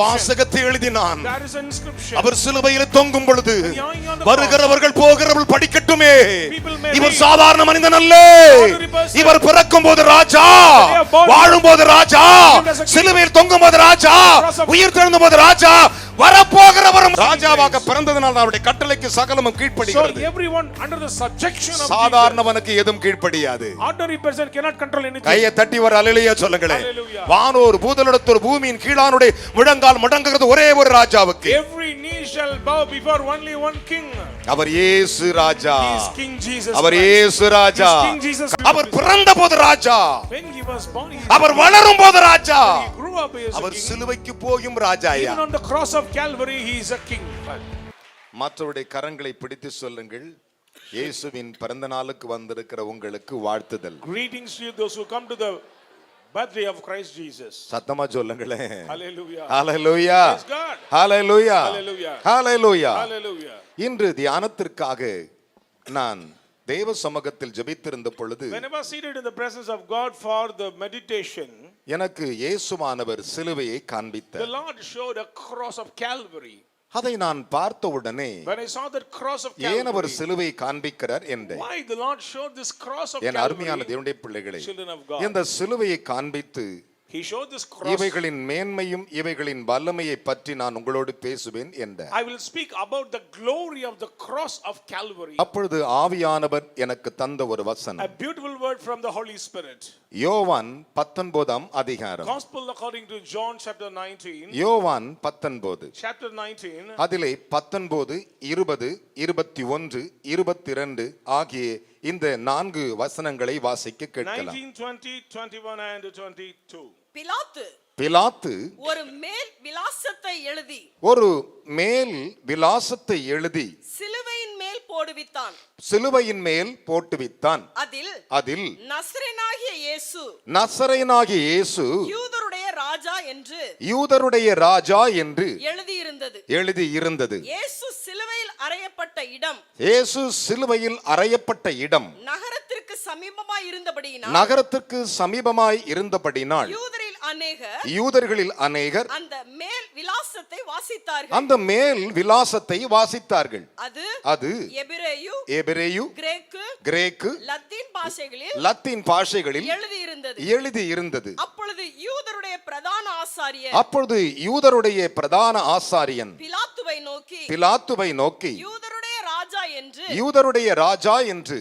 வாசகத்தை எழுதினான். அவர் சிலுவையில் தொங்கும் பொழுது வருகிறவர்கள் போகிறவர்கள் படிக்கட்டுமே, இவர் சாதாரண மனிதன் அல்ல, இவர் பிறக்கும் போது ராஜா, வாழும் போது ராஜா, சிலுவையில் தொங்கும் போது ராஜா, உயிர் தெழுந்த போது ராஜா, வரப்போகிறவரும் ராஜாவாக பிறந்ததனால் அவருடைய கட்டளைக்கு சகலமும் கீழ்ப்படிகிறது. சாதாரணவனுக்கு எதுவும் கீழ்ப்படியாது. கையை தட்டி ஒரு அல்லேலூயா சொல்லுங்களேன். வானோர் பூதலோர் பூமியின் கீழானுடைய முழங்கால் முடங்குகிறது ஒரே ஒரு ராஜாவுக்கு. அவர் இயேசு ராஜா. அவர் இயேசு ராஜா. அவர் பிறந்த போது ராஜா, அவர் வளரும் போது ராஜா, அவர் சிலுவைக்கு போயும் ராஜா. மற்றவருடைய கரங்களை பிடித்து சொல்லுங்கள், இயேசுவின் பிறந்த நாளுக்கு வந்திருக்கிற உங்களுக்கு வாழ்த்துதல். Greetings to those who come to the birthday of Christ Jesus. சத்தமா சொல்லுங்களேன். Hallelujah. Hallelujah. Praise God. Hallelujah. Hallelujah. Hallelujah. Hallelujah. இன்று தியானத்திற்காக நான் தேவ சமூகத்தில் ஜெபித்திருந்த பொழுது, when I was seated in the presence of God for the meditation, எனக்கு இயேசுவானவர் சிலுவையை காண்பித்தார். the Lord showed a cross of Calvary. அதை நான் பார்த்த உடனே, when I saw that cross of Calvary, ஏன் அவர் சிலுவையை காண்பிக்கிறார் என்றேன். why the Lord showed this cross of Calvary? என் அருமையான தேவனுடைய பிள்ளைகளே, children of God, இந்த சிலுவையை காண்பித்து he showed this cross, இவைகளின் மேன்மையும் இவைகளின் வல்லமையை பற்றி நான் உங்களோடு பேசுவேன் என்றார். I will speak about the glory of the cross of Calvary. அப்பொழுது ஆவியானவர் எனக்கு தந்த ஒரு வசனம், a beautiful word from the Holy Spirit. யோவான் 19ஆம் அதிகாரம், Gospel according to John chapter 19, யோவான் 19 chapter 19, அதிலே 19, 20, 21, 22 ஆகிய இந்த 4 வசனங்களை வாசிக்க கேட்கலாம். 19, 20, 21 and 22. பிலாத்து ஒரு மேல் விலாசத்தை எழுதி சிலுவையின் மேல் போட்டுவித்தான். அதில் நசரேயனாகிய இயேசு யூதருடைய ராஜா என்று எழுதியிருந்தது. இயேசு சிலுவையில் அறையப்பட்ட இடம் நகரத்திற்கு சமீபமாய் இருந்தபடினால் யூதர்களில் அநேகர் அந்த மேல் விலாசத்தை வாசித்தார்கள். அது எபிரேயு, கிரேக்கு, லத்தீன் பாஷைகளில் எழுதியிருந்தது. அப்பொழுது யூதருடைய பிரதான ஆசாரியன் பிலாத்துவை நோக்கி யூதருடைய ராஜா என்று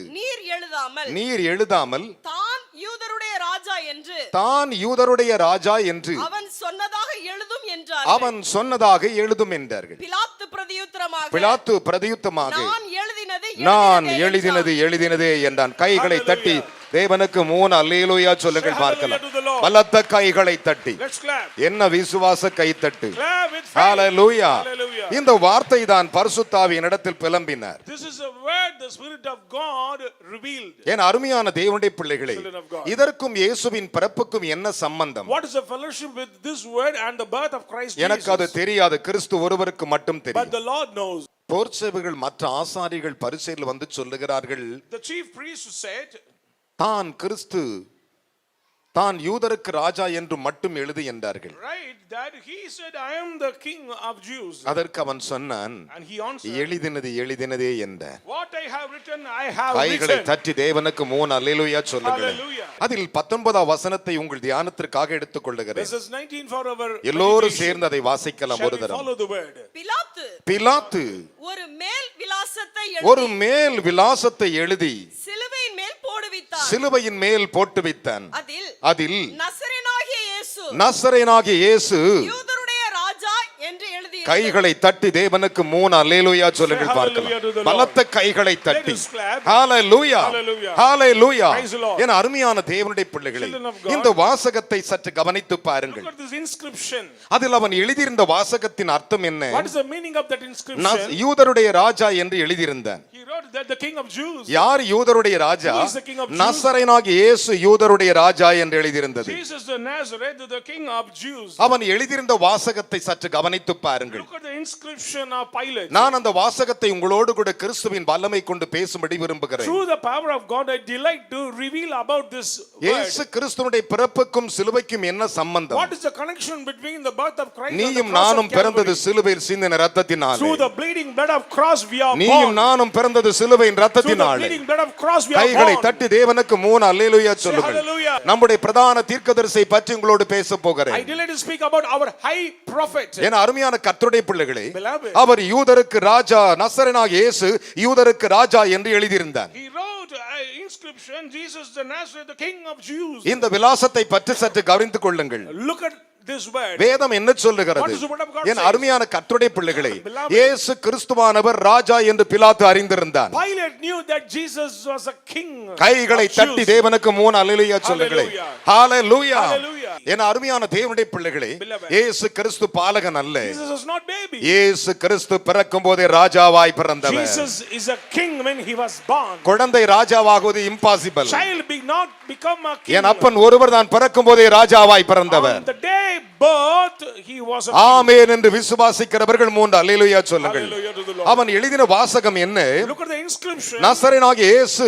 நீர் எழுதாமல் தான் யூதருடைய ராஜா என்று அவன் சொன்னதாக எழுதும் என்றார்கள். பிலாத்து பிரதியுத்தரமாக நான் எழுதினதே என்றான். கைகளை தட்டி தேவனுக்கு 3 அல்லேலூயா சொல்லுங்கள் பார்க்கலாம். பலத்த கைகளை தட்டி, என்ன விசுவாச கைத்தட்டு. ஹalleluya. இந்த வார்த்தை தான் பரிசுத்த ஆவியினிடத்தில் புலம்பினார். என் அருமையான தேவனுடைய பிள்ளைகளே, இதற்கும் இயேசுவின் பிறப்புக்கும் என்ன சம்பந்தம்? எனக்கு அது தெரியாது, கிறிஸ்து ஒருவருக்கு மட்டும் தெரியும். போர்ச்சேவர்கள் மற்ற ஆசாரிகள் பரிசேயரில் வந்து சொல்லுகிறார்கள், தான் கிறிஸ்து, தான் யூதருக்கு ராஜா என்று மட்டும் எழுது என்றார்கள். அதற்கு அவன் சொன்னான், எழுதினதே என்றார். கைகளை தட்டி தேவனுக்கு 3 அல்லேலூயா சொல்லுங்கள். அதில் 19ஆம் வசனத்தை உங்கள் தியானத்திற்காக எடுத்துக் கொள்ளுகிறேன். எல்லோரும் சேர்ந்து அதை வாசிக்கலாம் ஒரு தரம். பிலாத்து ஒரு மேல் விலாசத்தை எழுதி சிலுவையின் மேல் போட்டுவித்தான். அதில் நசரேயனாகிய இயேசு கைகளை தட்டி தேவனுக்கு 3 அல்லேலூயா சொல்லுங்கள் பார்க்கலாம். பலத்த கைகளை தட்டி ஹalleluya, ஹalleluya. என் அருமையான தேவனுடைய பிள்ளைகளே, இந்த வாசகத்தை சற்று கவனித்து பாருங்கள். அதில் அவன் எழுதியிருந்த வாசகத்தின் அர்த்தம் என்ன? யூதருடைய ராஜா என்று எழுதியிருந்தான். யார் யூதருடைய ராஜா? நசரேயனாகிய இயேசு யூதருடைய ராஜா என்று எழுதியிருந்தது. அவன் எழுதியிருந்த வாசகத்தை சற்று கவனித்து பாருங்கள். பாருங்கள். Look at the inscription of Pilate. நான் அந்த வாசகத்தை உங்களோடு கூட கிறிஸ்துவின் வல்லமை கொண்டு பேசும்படி விரும்புகிறேன். Through the power of God, I delight to reveal about this word. இயேசு கிறிஸ்துவினுடைய பிறப்புக்கும் சிலுவைக்கும் என்ன சம்பந்தம்? What is the connection between the birth of Christ and the நீயும் cross நானும் of பிறந்தது Calvary? சிலுவையில் சிந்தின இரத்தத்தினாலே. Through the bleeding blood of cross we are நீயும் born. நானும் பிறந்தது சிலுவையின் Through the இரத்தத்தினாலே. bleeding blood of cross we are கைகளை born. தட்டி தேவனுக்கு 3 அல்லேலூயா Say சொல்லுங்கள். hallelujah. நம்முடைய பிரதான தீர்க்கதரிசியை பற்றி உங்களோடு பேச I போகிறேன். delight to speak about our high prophet. என அருமையான கர்த்தருடைய பிள்ளைகளே, Beloved. அவர் யூதருக்கு ராஜா, நசரேயனாகிய இயேசு யூதருக்கு ராஜா என்று எழுதியிருந்தார். He wrote an inscription, Jesus the Nazareth, the King of Jews. இந்த விலாசத்தை பற்றி சற்று கவனித்து கொள்ளுங்கள். Look at this word. வேதம் என்ன சொல்லுகிறது? What does the word of God N say? அருமையான கர்த்தருடைய பிள்ளைகளே, Beloved. இயேசு கிறிஸ்துவானவர் ராஜா என்று பிலாத்து அறிந்திருந்தான். Pilate knew that Jesus was a king. கைகளை of தட்டி Jews. தேவனுக்கு 3 அல்லேலூயா சொல்லுங்களே. ஹalleluya. Hallelujah. என் அருமையான தேவனுடைய பிள்ளைகளே, Beloved. இயேசு கிறிஸ்து பாலகன் அல்ல. Jesus is not baby. இயேசு கிறிஸ்து பிறக்கும் போதே ராஜாவாய் பிறந்தவர். Jesus is a king when he was born. குழந்தை ராஜாவாகுவது impossible. Child be not become a king. என் அப்பன் ஒருவர் தான் பிறக்கும் போதே ராஜாவாய் பிறந்தவர். On the day birth he was a king. ஆமென் என்று விசுவாசிக்கிறவர்கள் 3 அல்லேலூயா சொல்லுங்கள். Hallelujah to the Lord. அவன் எழுதின வாசகம் என்ன? Look at the inscription. நசரேயனாகிய இயேசு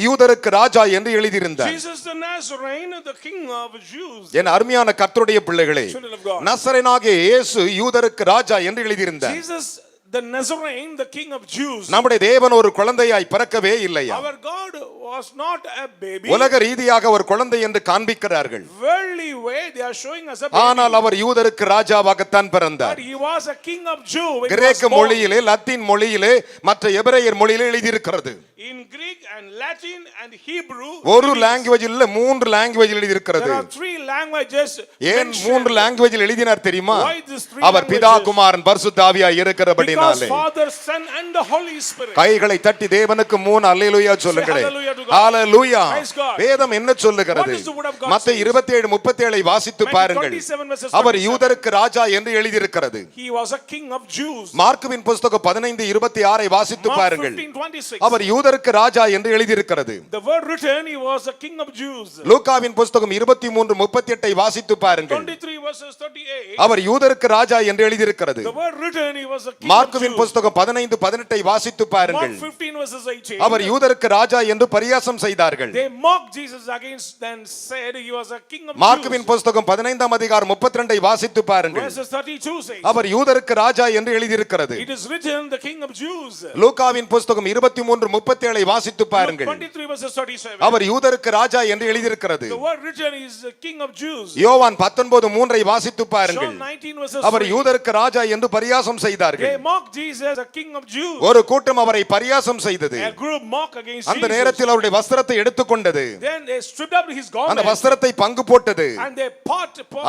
யூதருக்கு ராஜா என்று எழுதியிருந்தார். Jesus the Nazarene, the king of Jews. என் அருமையான கர்த்தருடைய பிள்ளைகளே, Children of God. நசரேயனாகிய இயேசு யூதருக்கு ராஜா என்று எழுதியிருந்தார். Jesus the Nazarene, the king of Jews. நம்முடைய தேவன் ஒரு குழந்தையாய் பிறக்கவே இல்லையா? Our God was not a baby. உலக ரீதியாக ஒரு குழந்தை என்று காண்பிக்கிறார்கள். Worldly way they are showing us a baby. ஆனால் அவர் யூதருக்கு ராஜாவாகத்தான் பிறந்தார். But he was a king of Jews. when he was கிரேக்க born. மொழியிலே, லத்தீன் மொழியிலே, மற்ற எபிரேயர் மொழியிலே எழுதியிருக்கிறது. In Greek and Latin and Hebrew. ஒரு லாங்குவேஜில் இல்ல, 3 லாங்குவேஜில் எழுதியிருக்கிறது. There are 3 languages. ஏன் mentioned. 3 லாங்குவேஜில் எழுதினார் தெரியுமா? Why these 3 அவர் பிதா, languages? குமாரன், பரிசுத்த ஆவியாய் Because இருக்கிறபடினாலே. Father, Son and the Holy Spirit. கைகளை தட்டி தேவனுக்கு 3 அல்லேலூயா சொல்லுங்களே. hallelujah to God. Hallelujah. Praise God. வேதம் என்ன சொல்லுகிறது? What does the word of God மத்தேயு say? 27:37 வாசித்து Matthew பாருங்கள். 27 verses அவர் 37. யூதருக்கு ராஜா என்று எழுதியிருக்கிறது. He was a king of Jews. மார்க்குவின் புத்தகம் 15:26 வாசித்து Mark பாருங்கள். 15:26. அவர் யூதருக்கு ராஜா என்று எழுதியிருக்கிறது. The word written, he was a king of Jews. லூக்காவின் புத்தகம் 23:38 வாசித்து பாருங்கள். 23 verses 38. அவர் யூதருக்கு ராஜா என்று எழுதியிருக்கிறது. The word written, he was a king மார்க்குவின் of Jews. புத்தகம் 15:18 வாசித்து பாருங்கள். Mark 15 verses 18. அவர் யூதருக்கு ராஜா என்று பரியாசம் செய்தார்கள். They mocked Jesus against and said he was a king of மார்க்குவின் Jews. புத்தகம் 15ஆம் அதிகாரம் 32 வாசித்து பாருங்கள். Verses 32 says, அவர் யூதருக்கு ராஜா என்று எழுதியிருக்கிறது. it is written the king of Jews. லூக்காவின் புத்தகம் 23:37 வாசித்து Luke பாருங்கள். 23 verses 37. அவர் யூதருக்கு ராஜா என்று எழுதியிருக்கிறது. The word written is the king of Jews. யோவான் 19:3 வாசித்து பாருங்கள். John 19 verses அவர் 3. யூதருக்கு ராஜா என்று பரியாசம் They செய்தார்கள். mocked Jesus, the king of Jews. ஒரு கூட்டம் அவரை பரியாசம் செய்தது. A group mocked against அந்த Jesus. நேரத்தில் அவருடைய வஸ்திரத்தை எடுத்துக்கொண்டது. Then they stripped up his அந்த garment வஸ்திரத்தை பங்கு போட்டது. and they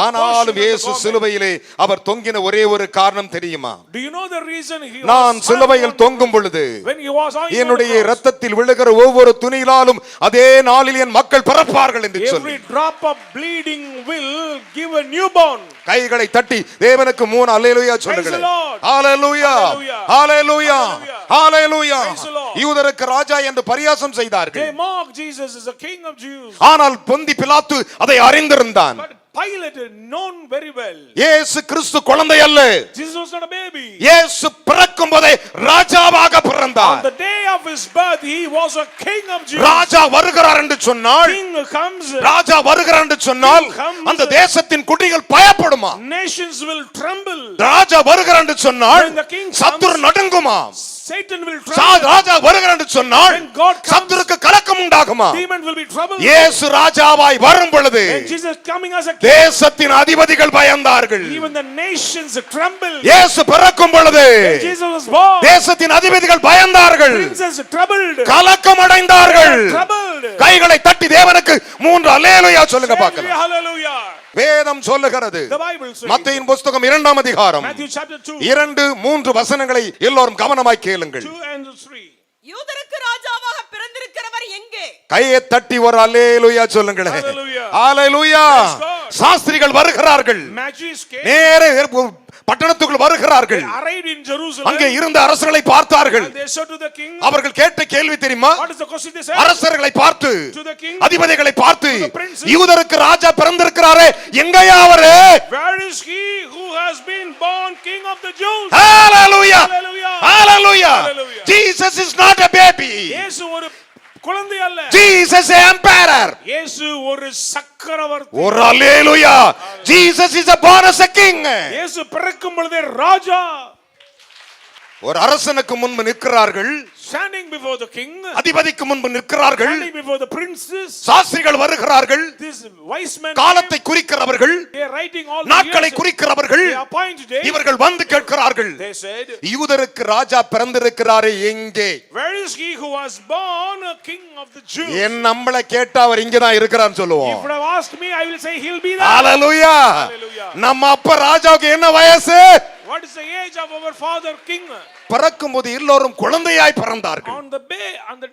ஆனாலும் இயேசு portioned the garment. சிலுவையிலே அவர் தொங்கின ஒரே ஒரு காரணம் தெரியுமா? Do you know the reason he நான் was சிலுவையில் தொங்கும் பொழுது when he was on என்னுடைய the cross? இரத்தத்தில் விழுகிற ஒவ்வொரு துணியிலாலும் அதே நாளில் என் மக்கள் பிறப்பார்கள் என்று சொல்லி Every drop of bleeding will give a newborn. கைகளை தட்டி தேவனுக்கு 3 அல்லேலூயா சொல்லுங்கள். Praise the Lord. Hallelujah, Hallelujah. Hallelujah, Hallelujah. Hallelujah. Praise the Lord. யூதருக்கு ராஜா என்று பரியாசம் They செய்தார்கள். mocked Jesus as a king of Jews. ஆனால் பொந்தி பிலாத்து அதை அறிந்திருந்தான். But Pilate had known very well. இயேசு கிறிஸ்து குழந்தை அல்ல. Jesus was not a baby. இயேசு பிறக்கும் போதே ராஜாவாக பிறந்தார். On the day of his birth, he was a king of Jews. ராஜா வருகிறார் என்று சொன்னால், King comes, ராஜா வருகிறார் என்று சொன்னால் அந்த தேசத்தின் குடிகள் பயப்படுமா? nations will tremble. ராஜா வருகிறார் என்று சொன்னால் When the king comes, சத்துரு நடுங்குமா? Satan will tremble. ராஜா வருகிறார் என்று சொன்னால் When God comes, சத்துருக்கு கலக்கம் உண்டாகுமா? demons will be troubled. இயேசு ராஜாவாய் வரும் பொழுது When Jesus coming as a king, தேசத்தின் அதிபதிகள் பயந்தார்கள். even the nations trembled. இயேசு பிறக்கும் பொழுது When Jesus was born, தேசத்தின் அதிபதிகள் பயந்தார்கள், princes troubled. கலக்கம் அடைந்தார்கள். Troubled. கைகளை தட்டி தேவனுக்கு 3 அல்லேலூயா சொல்லுங்க பார்க்கலாம். Hallelujah. வேதம் சொல்லுகிறது. The Bible says. மத்தேயுவின் புத்தகம் 2ஆம் அதிகாரம் Matthew chapter 2. 2-3 வசனங்களை எல்லோரும் கவனமாய் கேளுங்கள். 2 and 3. யூதருக்கு ராஜாவாக பிறந்திருக்கிறவர் எங்கே? கையை தட்டி ஒரு அல்லேலூயா சொல்லுங்களே. Hallelujah. ஹalleluya. Praise God. சாஸ்திரிகள் வருகிறார்கள். Magi's came. நேரே பட்டணத்துக்குள் வருகிறார்கள். They arrived in Jerusalem. அங்கே இருந்த அரசர்களை பார்த்தார்கள். And they said to the king. அவர்கள் கேட்ட கேள்வி தெரியுமா? What is the question they said? அரசர்களை பார்த்து, To the king. அதிபதிகளை பார்த்து, To the princes. யூதருக்கு ராஜா பிறந்திருக்கிறாரே, எங்கேயா அவரு? Where is he who has been born king of the Jews? Hallelujah. Hallelujah. Hallelujah. Hallelujah. Jesus is not a baby. இயேசு ஒரு குழந்தை அல்ல. Jesus is an emperor. இயேசு ஒரு சக்கரவர்த்தி. ஒரு அல்லேலூயா. Jesus is born as a king. இயேசு பிறக்கும் பொழுதே ராஜா. ஒரு அரசனுக்கு முன்பு நிற்கிறார்கள். Standing before the king. அதிபதிக்கு முன்பு நிற்கிறார்கள். Standing before the princes. சாஸ்திரிகள் வருகிறார்கள். This wise men. காலத்தை குறிக்கிறவர்கள். They are writing all the நாட்களை years. குறிக்கிறவர்கள். They appoint days. இவர்கள் வந்து கேட்கிறார்கள். They said. யூதருக்கு ராஜா பிறந்திருக்கிறாரே எங்கே? Where is he who was born a king of the Jews? என் நம்மள கேட்டா அவர் இங்க தான் இருக்கிறான்னு சொல்லுவோம். If you have asked me, I will say he'll be there. Hallelujah. Hallelujah. நம்ம அப்பா ராஜாவுக்கு என்ன வயசு? What is the age of our father king? பிறக்கும்போது எல்லோரும் குழந்தையாய் பிறந்தார்கள். On the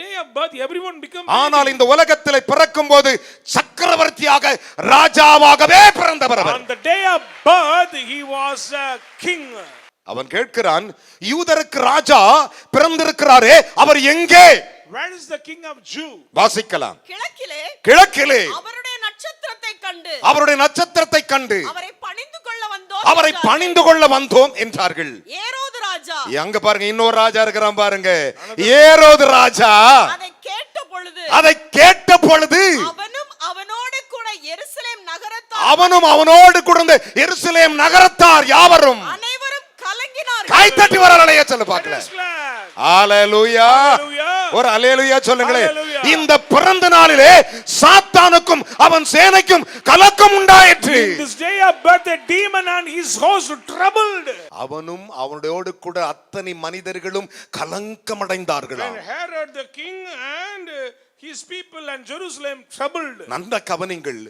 day of birth everyone became. ஆனால் இந்த உலகத்திலே பிறக்கும்போது சக்கரவர்த்தியாக ராஜாவாகவே பிறந்தவர் அவர். On the day of birth he was a king. அவன் கேட்கிறான், யூதருக்கு ராஜா பிறந்திருக்கிறாரே, அவர் எங்கே? Where is the king of Jew? வாசிக்கலாம். கிழக்கிலே கிழக்கிலே அவருடைய நட்சத்திரத்தை கண்டு அவருடைய நட்சத்திரத்தை கண்டு அவரை பணிந்து கொள்ள வந்தோம். அவரை பணிந்து கொள்ள வந்தோம் என்றார்கள். ஏரோது ராஜா. அங்க பாருங்க, இன்னொரு ராஜா இருக்கிறான் பாருங்க. ஏரோது ராஜா அதை கேட்ட பொழுது அவனும் அவனோடு கூட எருசலேம் நகரத்தார் யாவரும் அனைவரும் கலங்கினார்கள். கை தட்டி வரலையா சொல்ல பார்க்கல. ஹalleluya. ஒரு ஹalleluya சொல்லுங்களே. இந்த பிறந்த நாளிலே சாத்தானுக்கும் அவன் சேனைக்கும் கலக்கம் உண்டாயிற்று. This day of birth a demon and his host troubled. அவனும் அவனோடு கூட அத்தனை மனிதர்களும் கலக்கமடைந்தார்கள். And Herod the king and his people and Jerusalem troubled. நன்றாக கவனிங்கள்.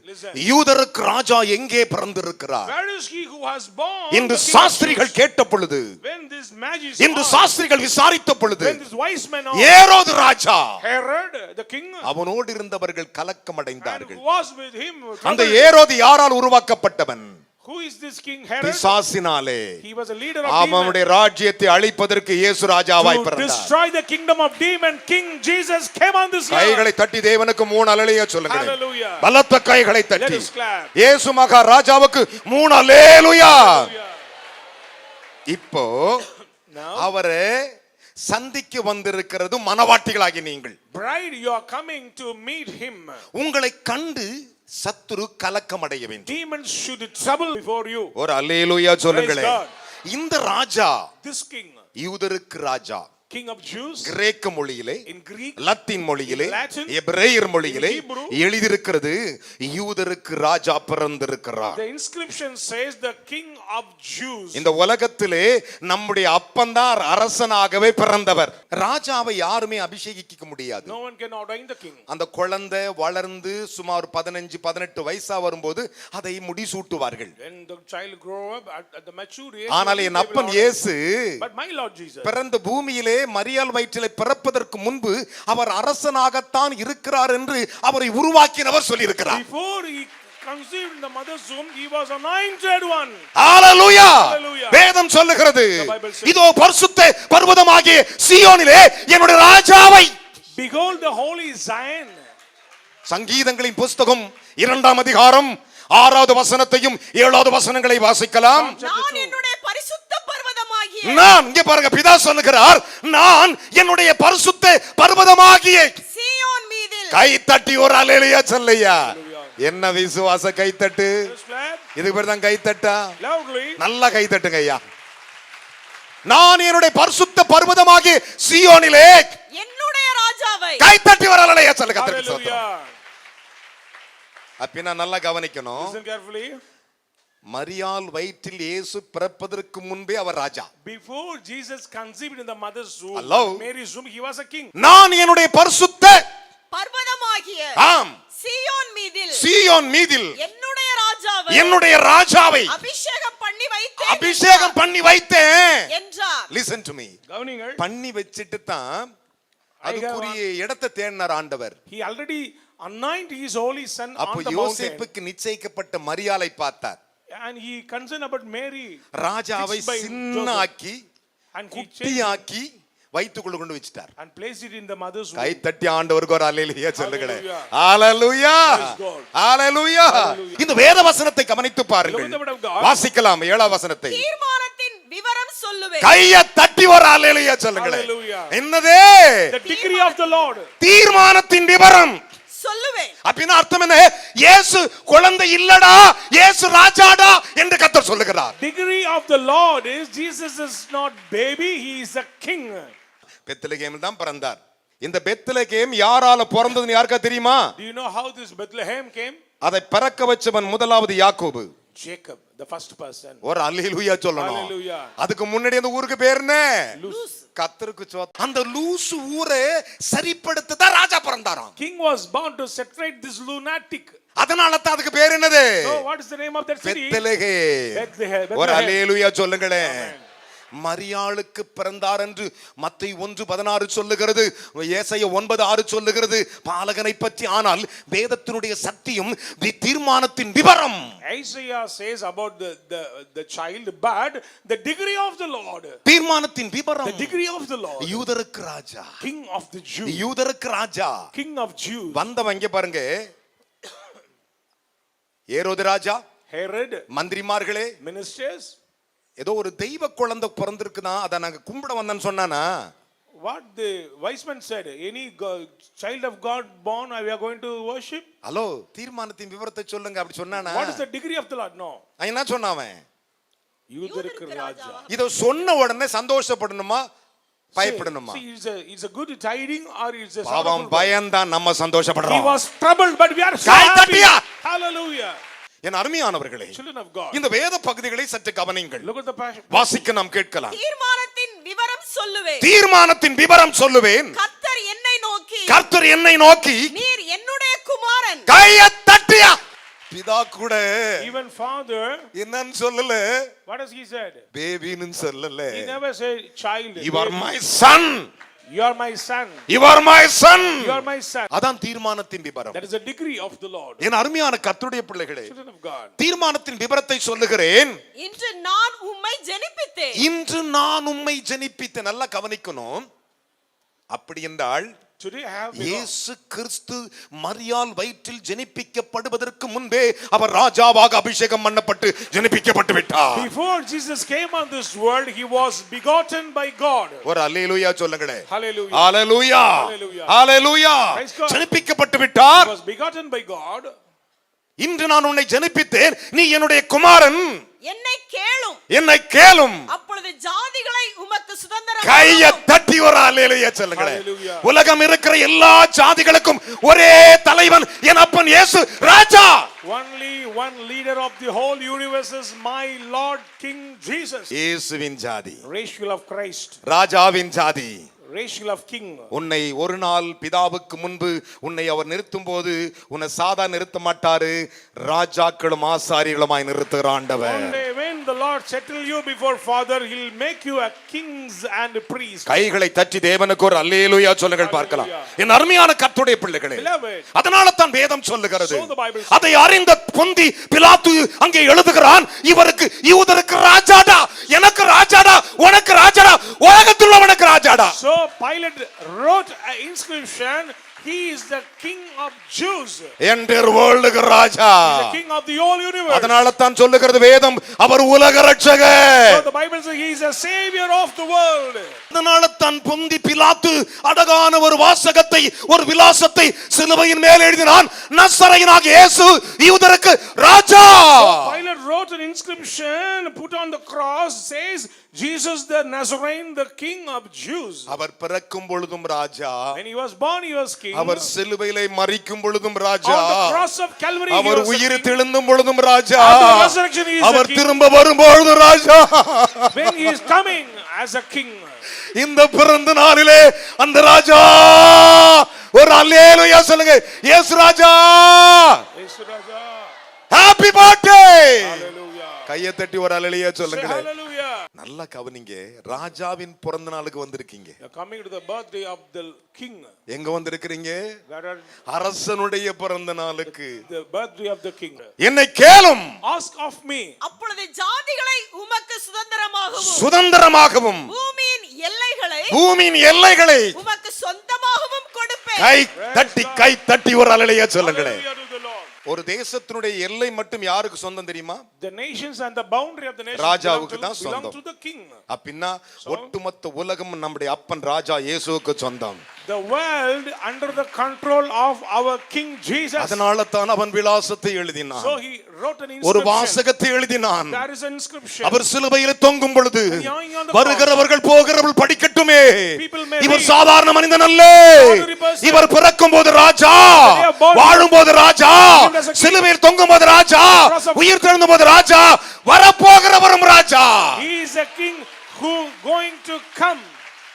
யூதருக்கு ராஜா எங்கே பிறந்திருக்கிறார்? Where is he who has born? இந்த சாஸ்திரிகள் கேட்ட பொழுது, when this magician, இந்த சாஸ்திரிகள் விசாரித்த பொழுது, when this wise men, Herod Raja, Herod the king, அவனோடு இருந்தவர்கள் கலக்கமடைந்தார்கள். and who was with him, அந்த ஏரோது யாரால் உருவாக்கப்பட்டவன்? who is this king Herod? பிசாசினாலே. He was a leader of demons. அவனுடைய ராஜ்யத்தை அழிப்பதற்கு இயேசு ராஜாவாய் to பிறந்தார். destroy the kingdom of demon, King Jesus came on this earth. கைகளை தட்டி தேவனுக்கு 3 அல்லேலூயா சொல்லுங்க. Hallelujah. பலத்த கைகளை தட்டி Let us clap. இயேசு மகா ராஜாவுக்கு 3 அல்லேலூயா. இப்போ அவரே சந்திக்க வந்திருக்கிறது மனவாட்டிகளாகி நீங்கள். Bride, you are coming to meet him. உங்களை கண்டு சத்துரு கலக்கமடைய வேண்டும். Demons should trouble before you. ஒரு அல்லேலூயா சொல்லுங்களே. இந்த ராஜா, this king, யூதருக்கு ராஜா, king of Jews, கிரேக்க மொழியிலே, in Greek, லத்தீன் மொழியிலே, Latin, எபிரேயர் மொழியிலே Hebrew, எழுதியிருக்கிறது யூதருக்கு ராஜா பிறந்திருக்கிறார். the inscription says the king of Jews. இந்த உலகத்திலே நம்முடைய அப்பன்தான் அரசனாகவே பிறந்தவர். ராஜாவை யாருமே அபிஷேகிக்க முடியாது. No one can ordain the king. அந்த குழந்தை வளர்ந்து சுமார் 15-18 வயசா வரும்போது அதை முடிசூட்டுவார்கள். When the child grow up at the mature age, ஆனால் என் அப்பன் இயேசு but my Lord Jesus, பிறந்த பூமியிலே மரியாள் வயிற்றிலே பிறப்பதற்கு முன்பு அவர் அரசனாகத்தான் இருக்கிறார் என்று அவரை உருவாக்கினவர் சொல்லியிருக்கிறார். before he conceived in the mother's womb, he was anointed one. Hallelujah. Hallelujah. வேதம் சொல்லுகிறது, The Bible says, இதோ பரிசுத்த பர்வதமாகிய சீயோனிலே என்னுடைய ராஜாவை. behold the holy Zion. சங்கீதங்களின் புத்தகம் 2ஆம் அதிகாரம் 6வது வசனத்தையும் 7வது வசனங்களை வாசிக்கலாம். நான் என்னுடைய பரிசுத்த பர்வதமாகிய, நான் இங்க பாருங்க, பிதா சொல்லுகிறார், நான் என்னுடைய பரிசுத்த பர்வதமாகிய சீயோன் மீதில். கை தட்டி ஒரு அல்லேலூயா சொல்லையா. என்ன விசுவாச கைத்தட்டு. இதுக்கு பேர் தான் கைத்தட்டா. நல்லா கைத்தட்டுங்க ஐயா. நான் என்னுடைய பரிசுத்த பர்வதமாகிய சீயோனிலே என்னுடைய ராஜாவை. கைத்தட்டி வர அல்லேலூயா சொல்லுங்க. கர்த்தருக்கு ஸ்தோத்திரம். அப்ப நல்லா கவனிக்கணும். Listen carefully. மரியாள் வயிற்றில் இயேசு பிறப்பதற்கு முன்பே அவர் ராஜா. Before Jesus conceived in the mother's womb, Hello. Mary's womb, he was a king. நான் என்னுடைய பரிசுத்த பர்வதமாகிய ஆம் சீயோன் மீதில், சீயோன் மீதில் என்னுடைய ராஜாவை அபிஷேகம் பண்ணி வைத்தேன் என்றார். Listen to me. கவனிங்கள். பண்ணி வச்சிட்டு தான் அதுக்குரிய இடத்தை தேடினார் ஆண்டவர். He already anointed his holy son on அப்போ the mountain. யோசேப்புக்கு நிச்சயிக்கப்பட்ட மரியாளை பார்த்தார். And he concerned about Mary. ராஜாவை fixed by சின்னாக்கி And he changed குட்டியாக்கி வயித்துக்குள்ள கொண்டு வச்சிட்டார். and placed it in the mother's guy womb. தட்டி ஆண்டவருக்கு ஒரு அல்லேலூயா சொல்லுங்களே. Hallelujah. அல்லேலூயா. Praise God. அல்லேலூயா. இந்த வேத வசனத்தை கவனித்து பாருங்கள். Look at the word of God. வாசிக்கலாம் 7ஆம் வசனத்தை. தீர்மானத்தின் விவரம் சொல்லுவேன். கையை தட்டி ஒரு அல்லேலூயா சொல்லுங்களே. Hallelujah. என்னது? The decree of the Lord. தீர்மானத்தின் விவரம் சொல்லுவேன். அப்படின்னா அர்த்தம் என்ன? இயேசு குழந்தை இல்லடா, இயேசு ராஜாடா என்று கர்த்தர் சொல்லுகிறார். Decree of the Lord is Jesus is not baby, he is a king. பெத்லகேமில் தான் பிறந்தார். இந்த பெத்லகேம் யாரால பிறந்ததுன்னு யாருக்கா தெரியுமா? Do you know how this Bethlehem came? அதை பிறக்க வச்சவன் முதலாவது யாக்கோபு. Jacob, the first person. ஒரு அல்லேலூயா சொல்லணும். Hallelujah. அதுக்கு முன்னாடி அந்த ஊருக்கு பேர் என்ன? Luz. கர்த்தருக்கு சோத்திரம். அந்த லூசு ஊரை சரிப்படுத்த தான் ராஜா பிறந்தாராம். King was born to set right this lunatic. அதனால தான் அதுக்கு பேர் என்னது? So what is the name of that city? Bethlehem. Bethlehem. ஒரு அல்லேலூயா சொல்லுங்களே. மரியாளுக்கு பிறந்தார் என்று மத்தேயு 1:16 சொல்லுகிறது, ஏசாயா 9:6 சொல்லுகிறது பாலகனை பற்றி. ஆனால் வேதத்தினுடைய சத்தியம் தீர்மானத்தின் விவரம். Isaiah says about the child, but the degree of the Lord. தீர்மானத்தின் விவரம். The degree of the Lord. யூதருக்கு ராஜா. King of the Jews. யூதருக்கு ராஜா. King of Jews. வந்தவங்க இங்க பாருங்க. ஏரோது ராஜா, Herod, மந்திரிமார்களே, ministers. ஏதோ ஒரு தெய்வ குழந்தை பிறந்திருக்குனா அத நாங்க கும்பிட வந்தேன்னு சொன்னானா? What the wise men said, any child of God born, we are going to worship. Hello, தீர்மானத்தின் விவரத்தை சொல்லுங்க அப்படி சொன்னானா? What is the degree of the Lord? No. என்ன சொன்னாவன்? யூதருக்கு ராஜா. இத சொன்ன உடனே சந்தோஷப்படணுமா பயப்படணுமா? It's a good tiding or it's a பாவம் பயந்தான் நம்ம சந்தோஷப்படுறோம். He was troubled but we are so guy happy. தட்டியா. Hallelujah. என் அருமையானவர்களே, Children of God. இந்த வேத பகுதிகளை சற்று கவனியுங்கள். Look at the passion. வாசிக்க நாம் கேட்கலாம். தீர்மானத்தின் விவரம் சொல்லுவேன். தீர்மானத்தின் விவரம் சொல்லுவேன். கர்த்தர் என்னை நோக்கி, கர்த்தர் என்னை நோக்கி, நீர் என்னுடைய குமாரன். கையை தட்டியா. பிதா கூட Even father, என்னன்னு சொல்லல. what has he said? பேபின்னு சொல்லல. He never said child. You are my son. You are my son. You are my son. You are my son. அதான் தீர்மானத்தின் விவரம். That is the degree of the Lord. என் அருமையான கர்த்தருடைய பிள்ளைகளே, Children of God. தீர்மானத்தின் விவரத்தை சொல்லுகிறேன். இன்று நான் உம்மை ஜெனிப்பித்தேன். இன்று நான் உம்மை ஜெனிப்பித்தேன். நல்லா கவனிக்கணும். அப்படி என்றால் Today I have இயேசு கிறிஸ்து மரியாள் வயிற்றில் ஜெனிப்பிக்கப்படுவதற்கு முன்பே அவர் ராஜாவாக அபிஷேகம் பண்ணப்பட்டு ஜெனிப்பிக்கப்பட்டு விட்டார். Before Jesus came on this world, he was begotten by God. ஒரு அல்லேலூயா சொல்லுங்களே. Hallelujah. ஹalleluya. Hallelujah. ஹalleluya. Praise God. ஜெனிப்பிக்கப்பட்டு விட்டார். He was begotten by God. இன்று நான் உன்னை ஜெனிப்பித்தேன், நீ என்னுடைய குமாரன், என்னை கேளும். என்னை கேளும். அப்பொழுது ஜாதிகளை உமக்கு சுதந்திரம். கையை தட்டி ஒரு அல்லேலூயா சொல்லுங்களே. Hallelujah. உலகம் இருக்கிற எல்லா ஜாதிகளுக்கும் ஒரே தலைவன் என் அப்பன் இயேசு ராஜா. Only one leader of the whole universe is my Lord King Jesus. இயேசுவின் ஜாதி, Ratio of Christ. ராஜாவின் ஜாதி. Ratio of King. உன்னை ஒரு நாள் பிதாவுக்கு முன்பு உன்னை அவர் நிறுத்தும் போது உன்னை சாதா நிறுத்த மாட்டாரு, ராஜாக்களும் ஆசாரியர்களுமாய் நிறுத்துகிற ஆண்டவர். One day when the Lord settle you before Father, he'll make you a kings and a priest. கைகளை தட்டி தேவனுக்கு ஒரு அல்லேலூயா சொல்லுங்கள் பார்க்கலாம். என் அருமையான கர்த்தருடைய பிள்ளைகளே, Beloved. அதனால தான் வேதம் சொல்லுகிறது. So the Bible says. அதை அறிந்த பொந்தி பிலாத்து அங்கே எழுதுகிறான், இவருக்கு யூதருக்கு ராஜாடா, எனக்கு ராஜாடா, உனக்கு ராஜாடா, உலகத்தில் உனக்கு ராஜாடா. So Pilate wrote an inscription, he is the king of Jews. Entire வேர்ல்டுக்கு ராஜா. He is the king of the whole universe. அதனால தான் சொல்லுகிறது வேதம், அவர் உலக ரட்சகர். So the Bible says he is a savior of the world. அதனால தான் பொந்தி பிலாத்து அழகான ஒரு வாசகத்தை, ஒரு விலாசத்தை சிலுவையின் மேல் எழுதினான், நசரேயனாகிய இயேசு யூதருக்கு ராஜா. So Pilate wrote an inscription, put on the cross, says Jesus the Nazarene, the king of Jews. அவர் பிறக்கும் பொழுதும் ராஜா, When he was born, he was king. அவர் சிலுவையிலே மரிக்கும் பொழுதும் ராஜா, On the cross of Calvary, he our was a உயிர் king. தெழுந்தும் பொழுதும் ராஜா, After the resurrection, he is a our king. திரும்ப வரும்பொழுதும் ராஜா. When he is coming as a king. இந்த பிறந்த நாளிலே அந்த ராஜா ஒரு அல்லேலூயா சொல்லுங்க. இயேசு ராஜா, Yesu Raja. Happy birthday. Hallelujah. கையை தட்டி ஒரு அல்லேலூயா Say சொல்லுங்க. hallelujah. நல்லா கவனிங்க, ராஜாவின் பிறந்த நாளுக்கு வந்திருக்கீங்க. You're coming to the birthday of the king. எங்க வந்திருக்கிறீங்க? Where are அரசனுடைய பிறந்த நாளுக்கு. the birthday of the king? என்னை கேளும். Ask of me. அப்பொழுது ஜாதிகளை உமக்கு சுதந்திரமாகவும் பூமியின் எல்லைகளை உமக்கு சொந்தமாகவும் கொடுப்பேன். கை தட்டி ஒரு அல்லேலூயா சொல்லுங்களே. Hallelujah to the Lord. ஒரு தேசத்தினுடைய எல்லை மட்டும் யாருக்கு சொந்தம் தெரியுமா? The nations and the boundary of the nations ராஜாவுக்கு தான் belong சொந்தம். to the king. அப்படின்னா ஒட்டுமொத்த உலகம் நம்முடைய அப்பன் ராஜா இயேசுவுக்கு சொந்தம். The world under the control of our King Jesus. அதனால தான் அவன் விலாசத்தை எழுதினான். So he wrote an ஒரு inscription. வாசகத்தை எழுதினான். There is an inscription. அவர் சிலுவையில் தொங்கும் பொழுது வருகிறவர்கள் போகிறவர்கள் படிக்கட்டுமே. இவர் சாதாரண மனிதன் அல்ல. இவர் பிறக்கும் போது ராஜா, வாழும் போது ராஜா, சிலுவையில் தொங்கும் போது ராஜா, உயிர் தெழுந்த போது ராஜா, வரப்போகிறவரும் ராஜா. He is a king who going to come.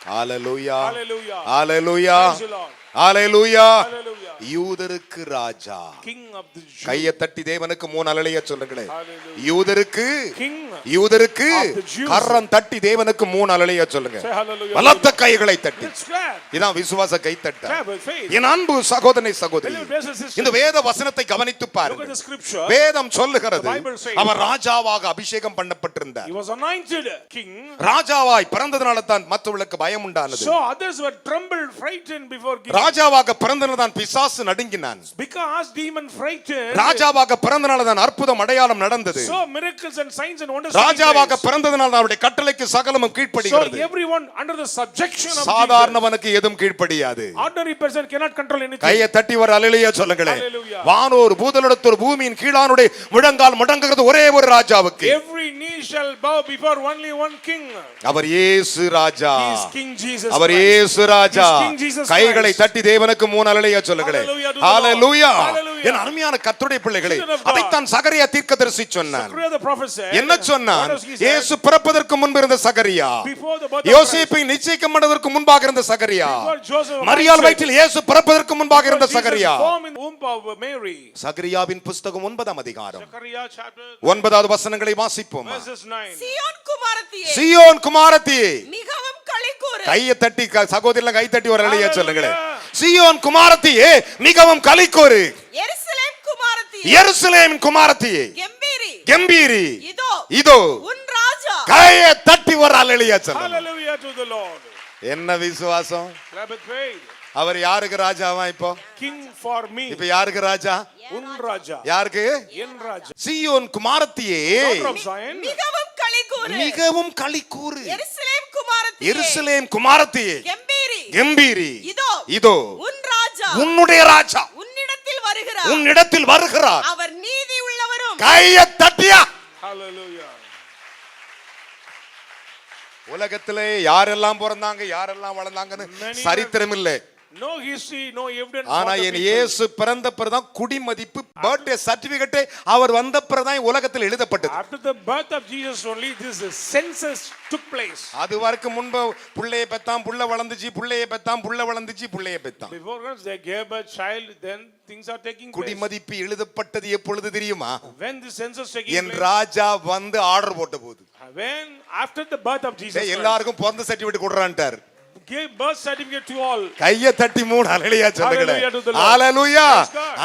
Hallelujah, Hallelujah. Hallelujah, Praise the Lord. Hallelujah. Hallelujah. யூதருக்கு ராஜா. King of the Jews. கையை தட்டி தேவனுக்கு 3 அல்லேலூயா சொல்லுங்களேன். Hallelujah. யூதருக்கு King யூதருக்கு of the Jews. கரம் தட்டி தேவனுக்கு 3 அல்லேலூயா சொல்லுங்க. Say hallelujah. பலத்த கைகளை தட்டி. Let's clap. இதான் விசுவாச கை தட்ட. Clap with faith. என் அன்பு சகோதரனை சகோதரி, Beloved brothers and sisters, இந்த வேத வசனத்தை கவனித்து look at பாருங்கள். the scripture. வேதம் சொல்லுகிறது The Bible says, அவர் ராஜாவாக அபிஷேகம் பண்ணப்பட்டிருந்தார். He was anointed king. ராஜாவாய் பிறந்ததனால தான் மற்றவர்களுக்கு பயம் உண்டானது. So others were trembled, frightened before king. ராஜாவாக பிறந்ததனால தான் பிசாசு நடுங்கினான். Because demon frightened. ராஜாவாக பிறந்ததனால தான் அற்புதம் அடையாளம் நடந்தது. So miracles and signs and wonders. ராஜாவாக பிறந்ததனால தான் அவருடைய கட்டளைக்கு சகலமும் So கீழ்ப்படிகிறது. everyone under the subjection of Jesus. சாதாரணவனுக்கு எதுவும் கீழ்ப்படியாது. Ordinary person cannot control anything. கையை தட்டி ஒரு அல்லேலூயா சொல்லுங்களேன். Hallelujah. வானோர் பூதலோர் பூமியின் கீழானுடைய முழங்கால் முடங்குகிறது ஒரே ஒரு ராஜாவுக்கு. Every knee shall bow before only one king. அவர் இயேசு ராஜா. He is King Jesus. Our Christ. இயேசு ராஜா. He is King Jesus கைகளை Christ. தட்டி தேவனுக்கு 3 அல்லேலூயா சொல்லுங்களேன். Hallelujah to the Lord. Hallelujah. Hallelujah. என் அருமையான கர்த்தருடைய பிள்ளைகளே, Children of God. அதைத்தான் சகரியா தீர்க்கதரிசி சொன்னான். Zechariah the prophet said, என்ன சொன்னான்? what does he say? இயேசு பிறப்பதற்கு முன்பு இருந்த சகரியா, Before the birth of யோசேப்பை நிச்சயிக்கம் பண்ணதற்கு முன்பாக இருந்த சகரியா, Before Joseph was மரியாள் conceived. வயிற்றில் இயேசு பிறப்பதற்கு முன்பாக இருந்த Jesus Zechariah. formed in the womb of Mary. சகரியாவின் புத்தகம் 9ஆம் அதிகாரம் Zechariah chapter 9வது வசனங்களை வாசிப்போம். verses 9. சீயோன் குமாரத்தியே, சீயோன் குமாரத்தியே, மிகவும் களிகூரு. கையை தட்டி சகோதரிலாம் கை தட்டி ஒரு அல்லேலூயா சொல்லுங்களேன். Hallelujah. சீயோன் குமாரத்தியே, மிகவும் களிகூரு. எருசலேம் குமாரத்தியே, எருசலேம் குமாரத்தியே, கம்பீரி. இதோ உன் ராஜா. கையை தட்டி ஒரு அல்லேலூயா சொல்லுங்க. Hallelujah to the Lord. என்ன விசுவாசம்? Clap with faith. அவர் யாருக்கு ராஜாவா? இப்போ King for me. இப்ப யாருக்கு ராஜா? Un Raja. யாருக்கு? En Raja. Zion குமாரத்தியே, Daughter of Zion. மிகவும் களிகூரு. மிகவும் களிகூரு. எருசலேம் குமாரத்தியே, எருசலேம் குமாரத்தியே, கம்பீரி. இதோ உன் ராஜா. உன்னுடைய ராஜா உன்னிடத்தில் வருகிறார். உன்னிடத்தில் வருகிறார். அவர் நீதி உள்ளவரும். கையை தட்டியா. Hallelujah. உலகத்திலே யாரெல்லாம் பிறந்தாங்க, யாரெல்லாம் வளர்ந்தாங்கன்னு சரித்திரம் இல்லை. No history, no evidence. ஆனா என் இயேசு பிறந்த பிறகுதான் குடிமதிப்பு பர்த்டே சர்டிபிகேட் அவர் வந்த பிறகுதான் உலகத்தில் எழுதப்பட்டது. After the birth of Jesus only this census took place. அது வரைக்கும் முன்பு புள்ளையை பெத்தான், புள்ள வளர்ந்துச்சு, புள்ளையை பெத்தான், புள்ள வளர்ந்துச்சு, புள்ளையை பெத்தான். Before they gave a child, then things are taking place. குடிமதிப்பு எழுதப்பட்டது எப்பொழுது தெரியுமா? When the census taking N place. ராஜா வந்து ஆர்டர் போட்ட போது. When after the birth of Jesus. எல்லாருக்கும் பிறந்த certificate கொடுறான்ட்டார். Give birth certificate to all. கையை தட்டி 3 அல்லேலூயா சொல்லுங்களேன். ஹalleluya.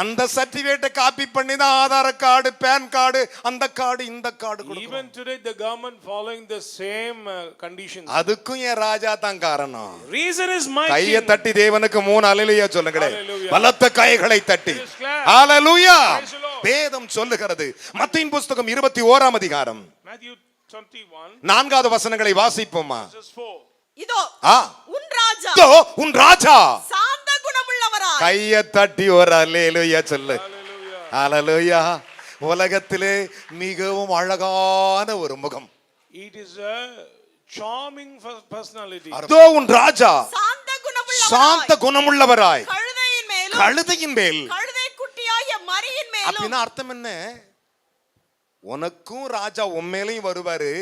அந்த சர்டிபிகேட்டை காப்பி பண்ணி தான் ஆதார் கார்டு, பான் கார்டு, அந்த கார்டு, இந்த கார்டு கொடுக்கும். Even today the government following the same conditions. அதுக்கும் என் ராஜா தான் காரணம். Reason is my கையை king. தட்டி தேவனுக்கு 3 அல்லேலூயா சொல்லுங்களேன். Hallelujah. பலத்த கைகளை தட்டி. ஹalleluya. வேதம் சொல்லுகிறது. மத்தேயின் புத்தகம் 21ஆம் அதிகாரம் Matthew 21. 4வது வசனங்களை வாசிப்போமா? Verses 4. இதோ உன் ராஜா. இதோ உன் ராஜா சாந்த குணமுள்ளவராய். கையை தட்டி ஒரு அல்லேலூயா சொல்லு. Hallelujah. ஹalleluya. உலகத்திலே மிகவும் அழகான ஒரு முகம். It is a charming personality. இதோ உன் ராஜா சாந்த குணமுள்ளவராய். சாந்த குணமுள்ளவராய், கழுதையின் மேலும், கழுதையின் மேல். கழுதை குட்டியாகிய மரியின் மேலும். அப்படின்னா அர்த்தம் என்ன? உனக்கும் ராஜா உண்மையிலையும் வருவாரு,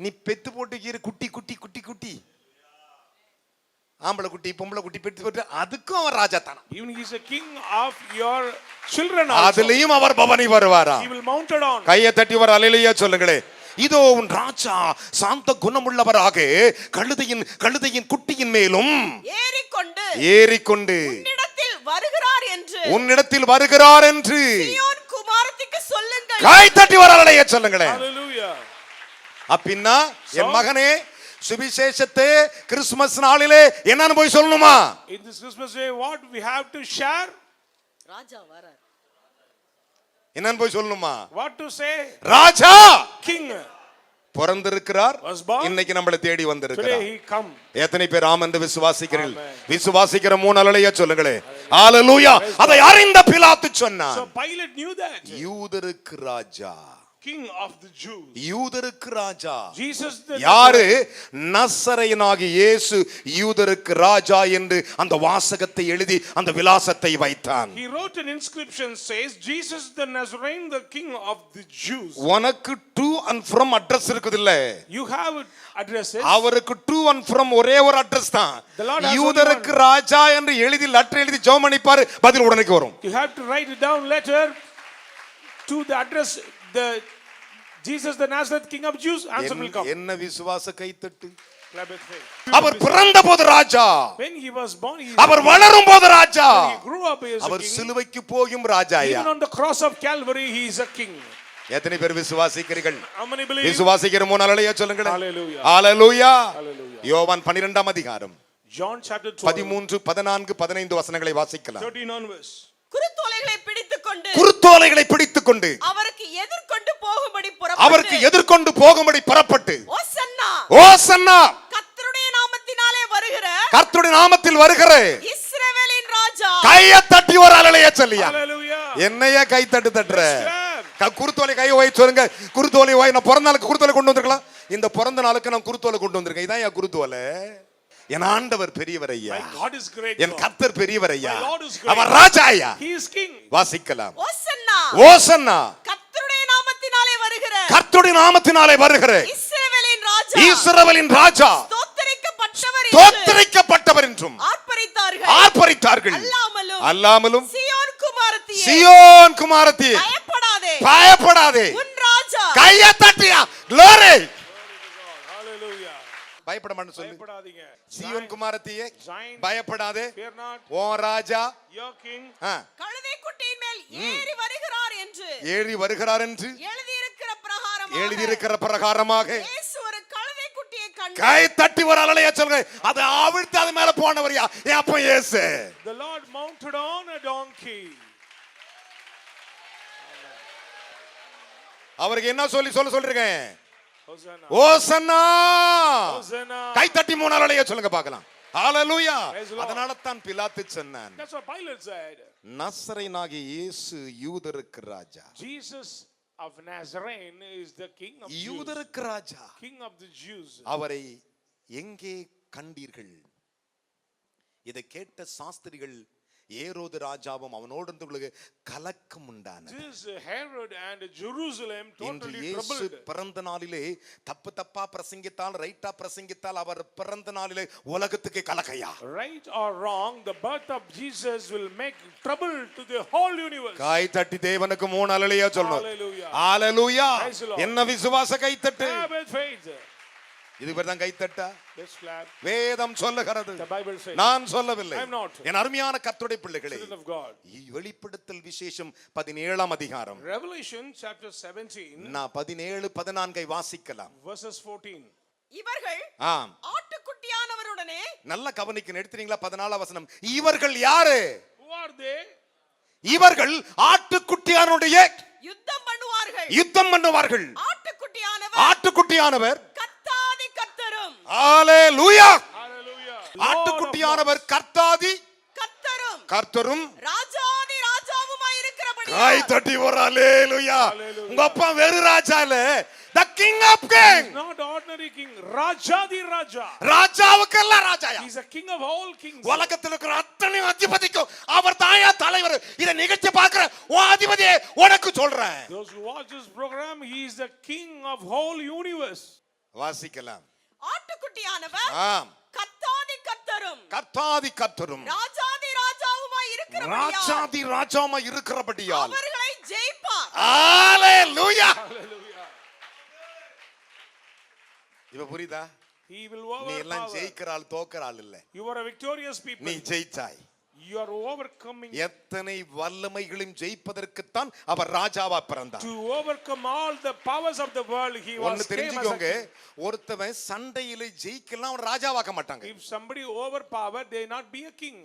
நீ பெத்து போட்டுக்கிற குட்டி குட்டி குட்டி குட்டி. ஆம்பளை குட்டி பொம்பளை குட்டி பெற்று பெற்று அதுக்கும் அவர் ராஜா தானா. Even he is a king of your children also. அதுலயும் அவர் பவனி வருவாரா. He will mounted on. கையை தட்டி ஒரு அல்லேலூயா சொல்லுங்களே. இதோ உன் ராஜா சாந்த குணமுள்ளவராக கழுதையின் குட்டியின் மேலும் ஏறிக்கொண்டு உன்னிடத்தில் வருகிறார் என்று சீயோன் குமாரத்திக்கு சொல்லுங்கள். கை தட்டி ஒரு அல்லேலூயா சொல்லுங்களே. Hallelujah. அப்படின்னா என் மகனே சுவிசேஷத்தை கிறிஸ்துமஸ் நாளிலே என்னன்னு போய் சொல்லணுமா? In this Christmas day what we have to share? ராஜா வரார். என்னன்னு போய் சொல்லணுமா? What to say? Raja king பிறந்திருக்கிறார், was born. இன்னைக்கு நம்மளை தேடி வந்திருக்கிறார். Today he come. எத்தனை பேர் ஆமென் என்று விசுவாசிக்கிறீர்கள்? விசுவாசிக்கிற மூணு அல்லேலூயா சொல்லுங்களே. ஹalleluya. அதை அறிந்த பிலாத்து சொன்னான். So Pilate knew that. யூதருக்கு ராஜா, king of the Jews. யூதருக்கு ராஜா. Jesus the யாரு? நசரேயனாகிய இயேசு யூதருக்கு ராஜா என்று அந்த வாசகத்தை எழுதி அந்த விலாசத்தை வைத்தான். He wrote an inscription says Jesus the Nazarene the king of the Jews. உனக்கு டு அண்ட் ஃப்ரம் அட்ரஸ் இருக்குது இல்ல? You have addresses. அவருக்கு டு அண்ட் ஃப்ரம் ஒரே ஒரு அட்ரஸ் தான். The Lord has யூதருக்கு ராஜா என்று எழுதி லெட்டர் எழுதி ஜெபம் பண்ணிப்பாரு, பதில் உடனே வரும். You have to write it down letter to the address the Jesus the Nazareth king of Jews, answer will come. என்ன விசுவாச கைத்தட்டு. Clap with faith. அவர் பிறந்த போது ராஜா, When he was born he அவர் வளரும் போது ராஜா, he grew up he is a our king. சிலுவைக்கு போகும் ராஜாயா. Even on the cross of Calvary he is a king. எத்தனை பேர் விசுவாசிக்கிறீர்கள்? How many believe? விசுவாசிக்கிற மூணு அல்லேலூயா சொல்லுங்க. Hallelujah. ஹalleluya. Hallelujah. யோவான் 12ஆம் அதிகாரம் John chapter 12 13, 14, 15 வசனங்களை வாசிக்கலாம். 13 on verse. குருத்தோலைகளை பிடித்துக்கொண்டு அவருக்கு எதிர்கொண்டு போகும்படி புறப்பட்டு ஓசன்னா ஓசன்னா கர்த்தருடைய நாமத்தில் வருகிற இஸ்ரவேலின் ராஜா. கையை தட்டி ஒரு அல்லேலூயா சொல்லியா. Hallelujah. என்னையா கை தட்டுற? குருத்தோலை கை வை சொல்லுங்க. குருத்தோலை வை. நான் பிறந்த நாளுக்கு குருத்தோலை கொண்டு வந்திருக்கலாம். இந்த பிறந்த நாளுக்கு நான் குருத்தோலை கொண்டு வந்திருக்கேன். இதான் என் குருத்தோலை. என் ஆண்டவர் பெரியவர் ஐயா. My God is great. என் கர்த்தர் பெரியவர் ஐயா. My Lord is great. அவர் ராஜா ஐயா. He is king. வாசிக்கலாம். ஓசன்னா ஓசன்னா கர்த்தருடைய நாமத்தினாலே வருகிற கர்த்தருடைய நாமத்தினாலே வருகிற இஸ்ரவேலின் ராஜா. இஸ்ரவேலின் ராஜா தோத்தரிக்கப்பட்டவர் என்றும் ஆர்ப்பரித்தார்கள். அல்லாமலும் சீயோன் குமாரத்தியே பயப்படாதே உன் ராஜா கையை தட்டியா. glory. Hallelujah. பயப்பட மாட்டேன்னு சொல்லு. பயப்படாதீங்க. சீயோன் குமாரத்தியே Zion, பயப்படாதே, fear not. O Raja Your king கழுதை குட்டியின் மேல் ஏறி வருகிறார் என்று எழுதியிருக்கிற பிரகாரமாக இயேசு ஒரு கழுதை குட்டியை கண்டு கை தட்டி ஒரு அல்லேலூயா சொல்லுங்க. அதை அவிழ்த்து அது மேல போனவர் என் அப்பா இயேசு. The Lord mounted on a donkey. அவருக்கு என்ன சொல்லிருக்கேன்? Hosanna. ஓசன்னா. Hosanna. கை தட்டி மூணு அல்லேலூயா சொல்லுங்க பார்க்கலாம். ஹalleluya. Praise the Lord. அதனால தான் பிலாத்து சொன்னான், That's what Pilate said. நசரேயனாகிய இயேசு யூதருக்கு ராஜா. Jesus of Nazarene is the king of Jews. யூதருக்கு ராஜா. King of the Jews. அவரை எங்கே கண்டீர்கள்? இதை கேட்ட சாஸ்திரிகள் ஏரோது ராஜாவும் அவனோடு கலக்கம் உண்டானது. This Herod and Jerusalem totally troubled. பிறந்த நாளிலே தப்பா பிரசங்கித்தால் ரைட்டா பிரசங்கித்தால் அவர் பிறந்த நாளிலே உலகத்துக்கு கலக்கையா. Right or wrong, the birth of Jesus will make trouble to the whole universe. கை தட்டி தேவனுக்கு மூணு அல்லேலூயா சொல்லணும். ஹalleluya. என்ன விசுவாச கை தட்டு. இது பேர் தான் கைத்தட்டா? வேதம் சொல்லுகிறது, நான் சொல்லவில்லை. என் அருமையான கர்த்தருடைய பிள்ளைகளே, வெளிப்படுத்தல் விசேஷம் 17ஆம் அதிகாரம் Revelation chapter 17 நான் 17 14 வாசிக்கலாம். verses 14. இவர்கள் ஆட்டுக்குட்டியானவருடனே நல்ல கவனிக்க எடுத்தீங்களா? 14ஆம் வசனம். இவர்கள் யாரு? Who are they? இவர்கள் ஆட்டுக்குட்டியானுடைய யுத்தம் பண்ணுவார்கள். ஆட்டுக்குட்டியானவர் Hallelujah. ஆட்டுக்குட்டியானவர் கர்த்தரும் ராஜாதி ராஜாவுமாய் இருக்கிறபடி கை தட்டி ஒரு அல்லேலூயா. உங்க அப்பா வெறு ராஜா இல்ல, the king of kings. Not ordinary king, Rajathi Raja. ராஜாவுக்கெல்லாம் ராஜாயா. He is a king of all kings. உலகத்தில் இருக்கிற அத்தனை அதிபதிக்கும் அவர் தாயா தலைவர். இத நிகழ்ச்சி பார்க்கிற ஓ அதிபதியே உனக்கு சொல்றேன். Those who watch this program, he is the king of whole universe. வாசிக்கலாம். ஆட்டுக்குட்டியானவர் கர்த்தாதி கர்த்தரும் ராஜாதி ராஜாவுமாய் இருக்கிறபடியால் அவர்களை ஜெயிப்பார். ஹalleluya. இப்ப புரியுதா? He will நீ எல்லாம் overpower. ஜெயிக்கறாள் தோக்கறாள் இல்ல. You are a victorious people. நீ ஜெயிச்சாய். You are overcoming. எத்தனை வல்லமைகளையும் ஜெயிப்பதற்கு தான் அவர் ராஜாவா பிறந்தார். To overcome all the powers of the world, he was ஒன்னு தெரிஞ்சுக்கோங்க, ஒருத்தவன் சண்டையில ஜெயிக்கலாம் அவன் ராஜாவாக்க மாட்டாங்க. If somebody overpower, they not be a king.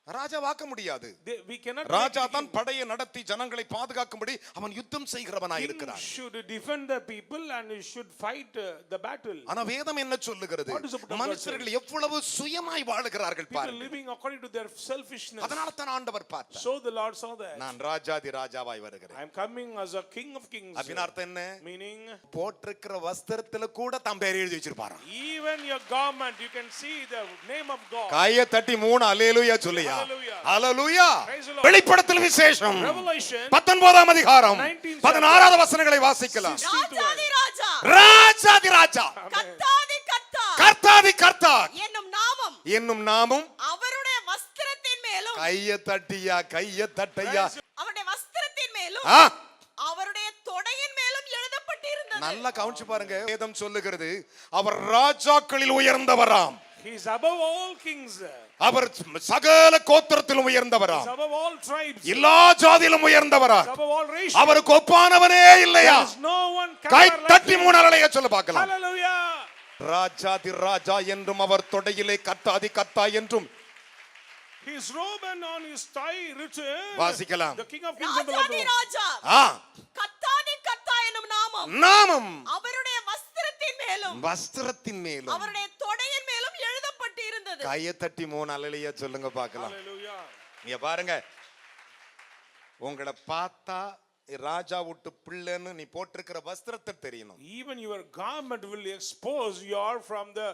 ராஜாவாக்க முடியாது. We cannot. ராஜா தான் படையை நடத்தி ஜனங்களை பாதுகாக்கும்படி அவன் யுத்தம் செய்கிறவனாய் King இருக்கிறான். should defend the people and should fight the battle. ஆனா வேதம் என்ன சொல்லுகிறது? What does the book of God மனுஷர்கள் எவ்வளவு சுயமாய் வாழுகிறார்கள் People பாருங்க. living according to their selfishness. அதனால தான் ஆண்டவர் பார்த்தார். So the Lord saw that. நான் ராஜாதி ராஜாவாய் வருகிறேன். I am coming as a king of kings. அப்படின அர்த்தம் என்ன? Meaning, போட்டிருக்கிற வஸ்திரத்துல கூட தம் பேர் எழுதி வச்சிருப்பாராம். even your garment, you can see the name of God. கையை தட்டி 3 அல்லேலூயா சொல்லுயா. Hallelujah. Hallelujah. Praise the Lord. வெளிப்படுத்தல் விசேஷம் Revelation 19ஆம் அதிகாரம் 19th 16வது வசனங்களை வாசிக்கலாம். ராஜாதி ராஜா, ராஜாதி ராஜா, கர்த்தாதி கர்த்தா கர்த்தாதி கர்த்தா என்னும் நாமம் அவருடைய வஸ்திரத்தின் மேலும், கையை தட்டியா, கையை தட்டையா. அவருடைய வஸ்திரத்தின் மேலும், ஆ, அவருடைய தொடையின் மேலும் எழுதப்பட்டிருந்தது. நல்லா கவனிச்சு பாருங்க. வேதம் சொல்லுகிறது அவர் ராஜாக்களில் உயர்ந்தவராம். He is above all kings. அவர் சகல கோத்திரத்திலும் உயர்ந்தவராம். He is above all tribes. எல்லா ஜாதியிலும் உயர்ந்தவரா. He is above all races. அவருக்கு ஒப்பானவனே இல்லையா? There is no one guy compared தட்டி like him. 3 அலைய சொல்ல பார்க்கலாம். Hallelujah. ராஜாதி ராஜா என்றும் அவர் தொடையிலே கர்த்தாதி கர்த்தா என்றும் His robe and on his thigh written, வாசிக்கலாம். the king of kings and the Lord of Rajathi lords. ராஜா, ஆ, கர்த்தாதி கர்த்தா என்னும் நாமம் அவருடைய வஸ்திரத்தின் மேலும், வஸ்திரத்தின் மேலும் அவருடைய தொடையின் மேலும் எழுதப்பட்டிருந்தது. கையை தட்டி 3 அலைய சொல்லுங்க பார்க்கலாம். Hallelujah. நீங்க பாருங்க, உங்களை பார்த்தா ராஜா விட்டு பிள்ளைன்னு நீ போட்டிருக்கிற வஸ்திரத்தை தெரியணும். Even your garment will expose you are from the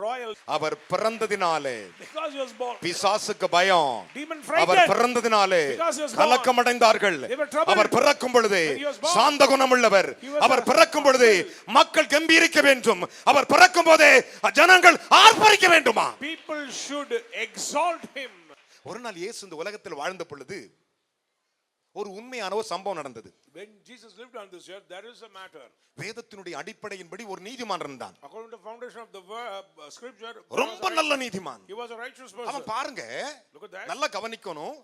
royal. Our பிறந்ததினாலே Because he was born. பிசாசுக்கு பயம். Demon frightened. Our பிறந்ததினாலே Because he was born. கலக்கம் அடைந்தார்கள். They were troubled. அவர் பிறக்கும் பொழுது When he was born. சாந்த குணமுள்ளவர். He was அவர் a- பிறக்கும் பொழுது மக்கள் கம்பீரிக்க வேண்டும். அவர் பிறக்கும் போதே ஜனங்கள் ஆர்ப்பரிக்க வேண்டுமா? People should exalt him. ஒரு நாள் இயேசு இந்த உலகத்தில் வாழ்ந்த பொழுது ஒரு உண்மையான ஒரு சம்பவம் நடந்தது. When Jesus lived on this earth, there is a matter. வேதத்தினுடைய அடிப்படையின்படி ஒரு நீதிமான் இருந்தான். According to the foundation of the scripture, ரொம்ப நல்ல நீதிமான். he was a righteous person. அவன் பாருங்க, Look at that. நல்லா கவனிக்கணும்.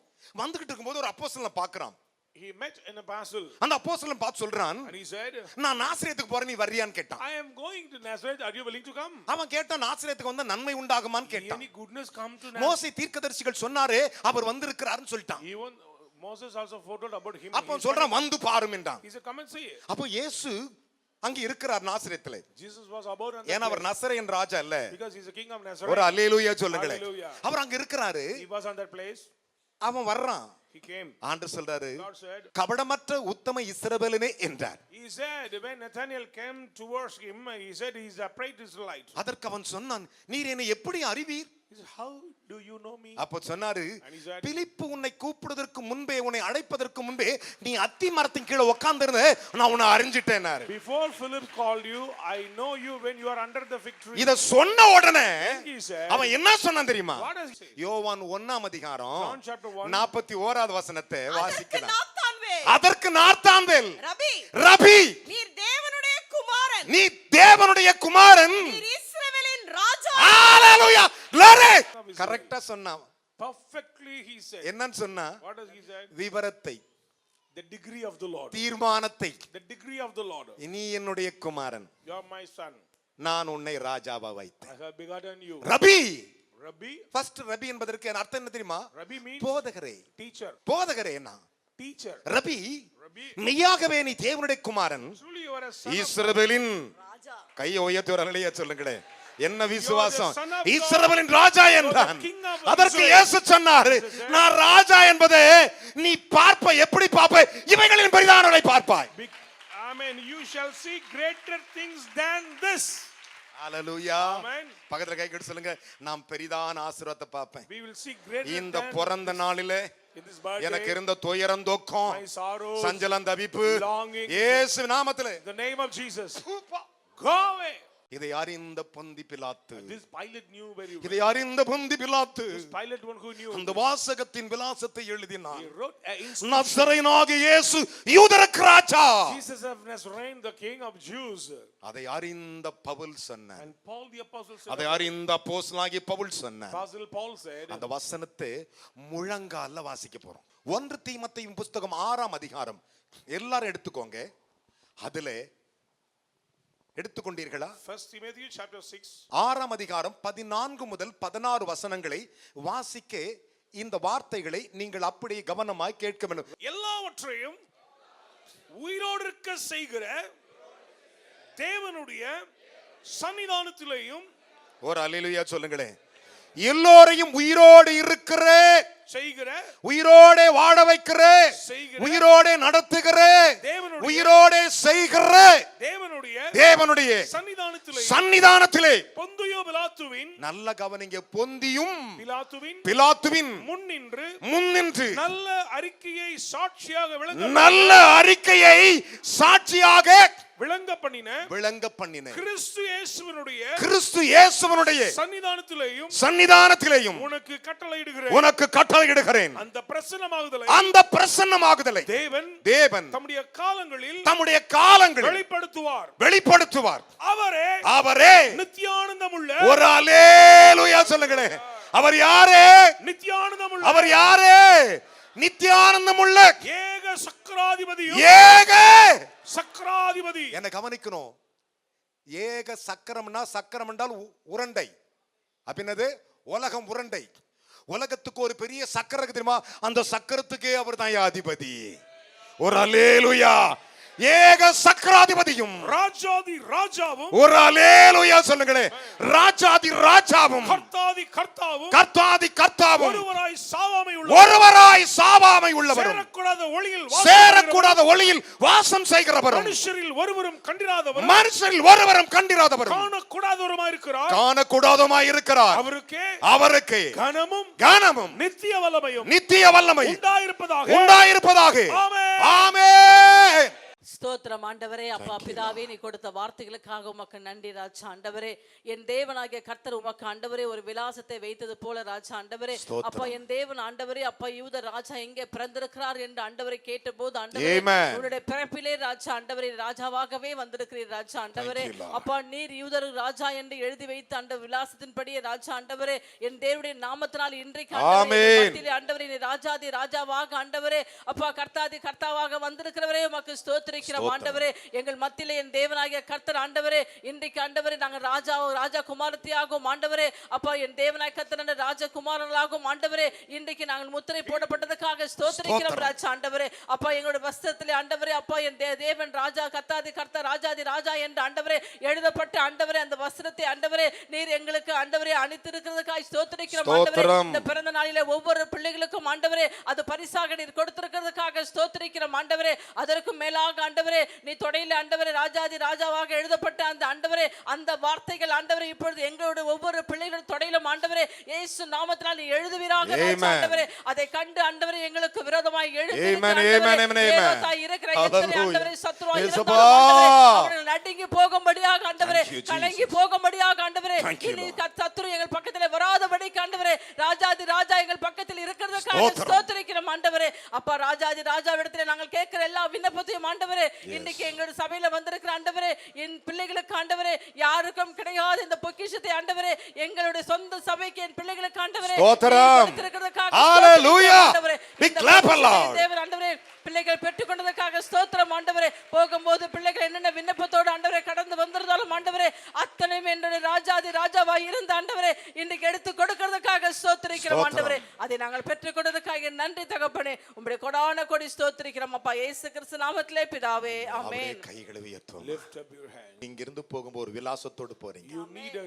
வந்துகிட்டு இருக்கும்போது ஒரு அப்போஸ்தலனை பார்க்கறான். He met in a parcel அந்த அப்போஸ்தலன் பார்த்து சொல்றான், and he said, நான் நாசரேத்துக்கு போறேன், நீ வர்றியான்னு கேட்டான். I am going to Nazareth, are you willing to come? அவன் கேட்டான், நாசரேத்துக்கு வந்தா நன்மை உண்டாகுமான்னு கேட்டான். Any goodness come to Nazareth? மோசே தீர்க்கதரிசிகள் சொன்னாரு அவர் வந்திருக்கிறாருன்னு சொல்லிட்டான். Even Moses also foretold about him. அப்போ சொல்றான், வந்து பாரும் என்றான். He said, come and see. அப்போ இயேசு அங்க இருக்கிறார் நாசரேத்துல. Jesus was about on ஏன்னா அவர் நசரேயன் ராஜா இல்ல. because he's a king of ஒரு Nazareth. அல்லேலூயா சொல்லுங்களே. Hallelujah. அவர் அங்க இருக்கிறாரு. He was on that place. அவன் வர்றான். He came. ஆண்டவர் சொல்றாரு, God said, கபடமற்ற உத்தம இஸ்ரவேலனே என்றார். he said, when Nathanael came towards him, he said, he is a upright Israelite. அதற்கு அவன் சொன்னான், நீர் என்னை எப்படி அறிவீர்? He said, how do you know me? அப்போ சொன்னாரு, And he said, பிலிப்பு உன்னை கூப்பிடுவதற்கு முன்பே, உன்னை அழைப்பதற்கு முன்பே நீ அத்தி மரத்தின் கீழே உட்கார்ந்திருந்த, நான் உன்னை அறிஞ்சிட்டேனாரு. before Philip called you, I know you when you are under the fig tree. இத சொன்ன உடனே He said, அவன் என்ன சொன்னான் தெரியுமா? what does he say? யோவான் 1ஆம் அதிகாரம் John chapter 1. 41வது வசனத்தை அதற்கு வாசிக்கலாம். நாத்தான்வேல், அதற்கு நார்த்தாம்பேல், ரபி, ரபி, நீர் தேவனுடைய குமாரன், நீ தேவனுடைய குமாரன். நீர் இஸ்ரவேலின் ராஜா. ஹalleluya, glory. கரெக்ட்டா சொன்னான். Perfectly he said. என்னன்னு சொன்னா? What does he say? விவரத்தை, The degree of the Lord. தீர்மானத்தை. The degree of the Lord. நீ என்னுடைய குமாரன், You are my son. நான் உன்னை ராஜாவா வைத்தேன். I have begotten you. Rabbi. Rabbi. First rabbi என்பதற்கு அர்த்தம் என்ன தெரியுமா? Rabbi means போதகரே. teacher. போதகரே என்ன? Teacher. ரபி, Rabbi. மெய்யாகவே நீ தேவனுடைய குமாரன், Truly you are a son of இஸ்ரவேலின் ராஜா. கையை உயர்த்தி ஒரு அல்லேலூயா சொல்லுங்களே. என்ன விசுவாசம்! You are the son of God. இஸ்ரவேலின் ராஜா என்றான். You are the king of அதற்கு Israel. இயேசு சொன்னார், நான் ராஜா என்பது நீ பார்ப்ப எப்படி பார்ப்பாய்? இவைகளின் பரிதானங்களை பார்ப்பாய். Amen. You shall see greater things than this. Hallelujah. Amen. பக்கத்துல கை கட்டி சொல்லுங்க, நான் பெரிதான ஆசீர்வாதத்தை பார்ப்பேன். We will see greater இந்த than பிறந்த நாளிலே in this birthday. எனக்கு இருந்த துயரம், துக்கம், My sorrows, சஞ்சலம், தவிப்பு longing. இயேசு நாமத்திலே In the name of Jesus. Go away. இதை அறிந்த பொந்தி பிலாத்து, This Pilate knew very well. இதை அறிந்த பொந்தி பிலாத்து This Pilate one who knew. அந்த வாசகத்தின் விலாசத்தை எழுதினான். He wrote நசரேயனாகிய இயேசு யூதருக்கு ராஜா. Jesus of Nazareth, the King of Jews. அதை அறிந்த பவுல் சொன்னான். And Paul the apostle said. அதை அறிந்த அப்போஸ்தலனாகிய பவுல் சொன்னான். Apostle Paul said. அந்த வசனத்தை முழங்கால வாசிக்க போறோம். 1 தீமோத்தேயு புத்தகம் 6ஆம் அதிகாரம் எல்லாரும் எடுத்துக்கோங்க. அதிலே எடுத்துக்கொண்டீர்களா? 1 Timothy chapter 6. 6ஆம் அதிகாரம் 14 முதல் 16 வசனங்களை வாசிக்க இந்த வார்த்தைகளை நீங்கள் அப்படியே கவனமாய் கேட்க வேண்டும். எல்லாவற்றையும் உயிரோடு இருக்க செய்கிற தேவனுடைய சன்னிதானத்திலேயும் ஒரு அல்லேலூயா சொல்லுங்களேன். எல்லோரையும் உயிரோடு இருக்கிற செய்கிற, உயிரோட வாழ வைக்கிற, செய்கிற, உயிரோட நடத்துகிற, தேவனுடைய, உயிரோட செய்கிற தேவனுடைய சன்னிதானத்திலே பொந்தியு பிலாத்துவின், நல்ல கவனிங்க, பொந்தியும் பிலாத்துவின் முன்னின்று நல்ல அறிக்கையை சாட்சியாக விளங்க பண்ணின கிறிஸ்து இயேசுவினுடைய சன்னிதானத்திலேயும் உனக்கு கட்டளையிடுகிறேன். அந்த பிரசன்னமாகுதலை தேவன் தம்முடைய காலங்களில் வெளிப்படுத்துவார். அவரே நித்தியானந்தமுள்ள, ஒரு அல்லேலூயா சொல்லுங்களேன். அவர் யாரே? நித்தியானந்தமுள்ள. அவர் யாரே? நித்தியானந்தமுள்ள ஏக சக்கராதிபதி. என்ன கவனிக்கணும், ஏக சக்கரம்னா, சக்கரம் என்றால் உருண்டை. அப்படின்னது உலகம் உருண்டை. உலகத்துக்கு ஒரு பெரிய சக்கரம் தெரியுமா? அந்த சக்கரத்துக்கே அவர் தான் அதிபதி. ஒரு அல்லேலூயா. ஏக சக்கராதிபதியும் ராஜாதி ராஜாவும், ஒரு அல்லேலூயா சொல்லுங்களே, ராஜாதி ராஜாவும் கர்த்தாதி கர்த்தாவும் ஒருவராய் சாவாமை உள்ளவரும் சேரக்கூடாத ஒளியில் வாசம் செய்கிறவரும் மனுஷரில் ஒருவரும் கண்டிராதவரும் காணக்கூடாதவருமாய் இருக்கிறார். அவருக்கு கனமும் நித்திய வல்லமையும் உண்டாயிருப்பதாக. ஆமென். ஸ்தோத்திரம் ஆண்டவரே. அப்பா பிதாவே, நீ கொடுத்த வார்த்தைகளுக்காக உமக்கு நன்றி ராஜா. ஆண்டவரே, என் தேவனாகிய கர்த்தர் உமக்கு ஆண்டவரே ஒரு விலாசத்தை வைத்தது போல ராஜா ஆண்டவரே, அப்பா என் தேவன் ஆண்டவரே, அப்பா யூத ராஜா எங்கே பிறந்திருக்கிறார் என்று ஆண்டவரை கேட்டபோது ஆண்டவரே, உன்னுடைய பிறப்பிலே ராஜா ஆண்டவரே ராஜாவாகவே வந்திருக்கிறீர் ராஜா ஆண்டவரே. அப்பா நீர் யூதர் ராஜா என்று எழுதி வைத்த அந்த விலாசத்தின்படியே ராஜா ஆண்டவரே, என் தேவனுடைய நாமத்தினால் இன்றைக்கு ஆண்டவரே நீ ராஜாதி ராஜாவாக ஆண்டவரே, அப்பா கர்த்தாதி கர்த்தாவாக வந்திருக்கிறவரே உமக்கு ஸ்தோத்திரம் ஆண்டவரே. எங்கள் மத்தியிலே என் தேவனாகிய கர்த்தர் ஆண்டவரே, இன்றைக்கு ஆண்டவரே நாங்கள் ராஜா குமாரத்தியாகவும் ஆண்டவரே, அப்பா என் தேவனாகிய கர்த்தர் ராஜகுமாரர்களாகவும் ஆண்டவரே, இன்றைக்கு நாங்கள் முத்திரை போடப்பட்டதுக்காக ஸ்தோத்திரிக்கிறோம் ராஜா ஆண்டவரே. அப்பா எங்களுடைய வஸ்திரத்திலே ஆண்டவரே, அப்பா என் தேவன் ராஜா கர்த்தாதி கர்த்தர் ராஜாதி ராஜா என்று ஆண்டவரே எழுதப்பட்ட ஆண்டவரே அந்த வஸ்திரத்தை ஆண்டவரே நீர் எங்களுக்கு ஆண்டவரே அணிந்திருக்கிறதுக்காக ஸ்தோத்திரிக்கிறோம் ஆண்டவரே. இந்த பிறந்த நாளிலே ஒவ்வொரு பிள்ளைகளுக்கும் ஆண்டவரே அது பரிசாக நீர் கொடுத்திருக்கிறதுக்காக ஸ்தோத்திரிக்கிறோம் ஆண்டவரே. அதற்கு மேலாக ஆண்டவரே நீ தொடையில ஆண்டவரே ராஜாதி ராஜாவாக எழுதப்பட்ட அந்த ஆண்டவரே அந்த வார்த்தைகள் ஆண்டவரே இப்பொழுது எங்களுடைய ஒவ்வொரு பிள்ளைகளுடைய தொடையிலும் ஆண்டவரே இயேசு நாமத்தினால் நீ எழுதுவீராக ஆண்டவரே. அதை கண்டு ஆண்டவரே எங்களுக்கு விரோதமாய் நடுங்கி போகும்படியாக ஆண்டவரே, கலங்கி போகும்படியாக ஆண்டவரே, சத்துரு எங்கள் பக்கத்தில் வராதபடிக்கு ஆண்டவரே ராஜாதி ராஜா எங்கள் பக்கத்தில் இருக்கிறதுக்காக ஸ்தோத்திரிக்கிறோம் ஆண்டவரே. அப்பா ராஜாதி ராஜாவிடத்தில் நாங்கள் கேட்கிற எல்லா விண்ணப்பத்தையும் ஆண்டவரே இன்றைக்கு எங்களுடைய சபையில வந்திருக்கிற ஆண்டவரே என் பிள்ளைகளுக்கு ஆண்டவரே யாருக்கும் கிடையாது இந்த பொக்கிஷத்தை ஆண்டவரே எங்களுடைய சொந்த சபைக்கு என் பிள்ளைகளுக்கு ஆண்டவரே ஆண்டவரே பிள்ளைகள் பெற்றுக்கொண்டதற்காக ஸ்தோத்திரம் ஆண்டவரே. போகும்போது பிள்ளைகள் என்னென்ன விண்ணப்பத்தோடு ஆண்டவரே கடந்து வந்திருந்தாலும் ஆண்டவரே அத்தனையும் என்னுடைய ராஜாதி ராஜாவாய் இருந்த ஆண்டவரே இன்றைக்கு எடுத்து கொடுக்கிறதுக்காக ஸ்தோத்திரிக்கிறோம் ஆண்டவரே. அதை நாங்கள் பெற்றுக்கொண்டதற்காக நன்றி தகப்பனே. உம்முடைய கொடான கொடி ஸ்தோத்திரிக்கிறோம் அப்பா இயேசு கிறிஸ்து நாமத்திலே பிதாவே ஆமென். கைகளை உயர்த்துவோம். நீங்க இருந்து போகும்போது ஒரு விலாசத்தோடு போறீங்க. You need a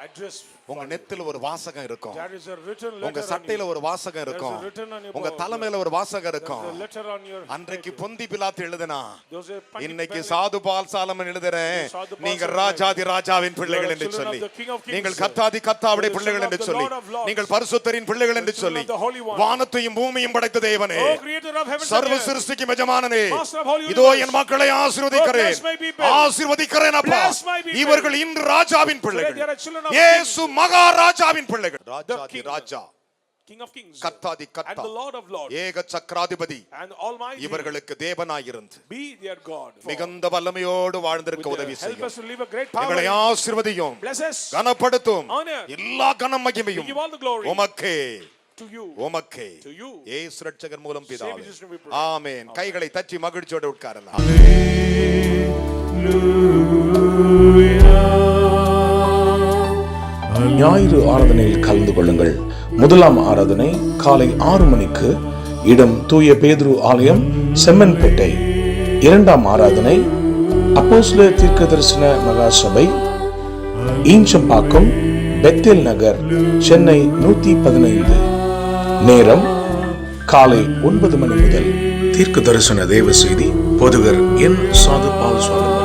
address. உங்க நெத்தில ஒரு வாசகம் இருக்கும், There is a written உங்க letter on சட்டையில you. ஒரு வாசகம் இருக்கும், There's a written on your உங்க தலைமையில ஒரு வாசகம் இருக்கும். There's a letter on your அன்றைக்கு பொந்தி பிலாத்து எழுதினா, Those are Pandit இன்னைக்கு Pilate. சாது பால் சாலமன் எழுதுறேன், Sadhu Paul நீங்கள் Solomon. ராஜாதி ராஜாவின் பிள்ளைகள் என்று children of சொல்லி, the King of Kings. நீங்கள் கர்த்தாதி கர்த்தாவுடைய The பிள்ளைகள் children என்று of the சொல்லி, Lord of Lords. நீங்கள் பரிசுத்தரின் பிள்ளைகள் என்று The children சொல்லி, of the Holy One. வானத்தையும் பூமியும் படைத்த தேவனே, Oh, creator of heaven and சர்வ earth. சிருஷ்டிக்கும் எஜமானனே, Master of whole universe. இதோ என் மக்களை ஆசீர்வதிக்கிறேன், Oh, bless my people. ஆசீர்வதிக்கிறேன் அப்பா. Bless my people. இவர்கள் இன்று ராஜாவின் பிள்ளைகள், Today they are children of இயேசு மகாராஜாவின் பிள்ளைகள். ராஜாதி king. Raja, King of kings. கர்த்தாதி And கர்த்தா, the Lord of lords. ஏக சக்கராதிபதி, And almighty. இவர்களுக்கு தேவனாயிருந்து Be their God. மிகுந்த வல்லமையோடு வாழ்ந்திருக்க உதவி Help செய்யும். us to live a great power. எங்களை ஆசீர்வதியும், Bless us. கனப்படுத்தும், Honor. எல்லா கனம் We மகிமையும் give all the glory உமக்கே to you. உமக்கே To you. இயேசு ரட்சகர் மூலம் பிதாவே, Savior Jesus, we pray. ஆமென். கைகளை தட்டி மகிழ்ச்சியோடு உட்காரலாம். ஞாயிறு ஆராதனையில் கலந்து கொள்ளுங்கள். முதலாம் ஆராதனை காலை 6 மணிக்கு, இடம் தூய பேதுரு ஆலயம், செம்மன்பேட்டை. இரண்டாம் ஆராதனை அப்போஸ்தலர் தீர்க்கதரிசன மகாசபை, ஈஞ்சம்பாக்கம், பெத்தேல் நகர், சென்னை 115. நேரம் காலை 9 மணி முதல். தீர்க்க தரிசன தேவ செய்தி போதகர் என் சாது பால் சுவாமி.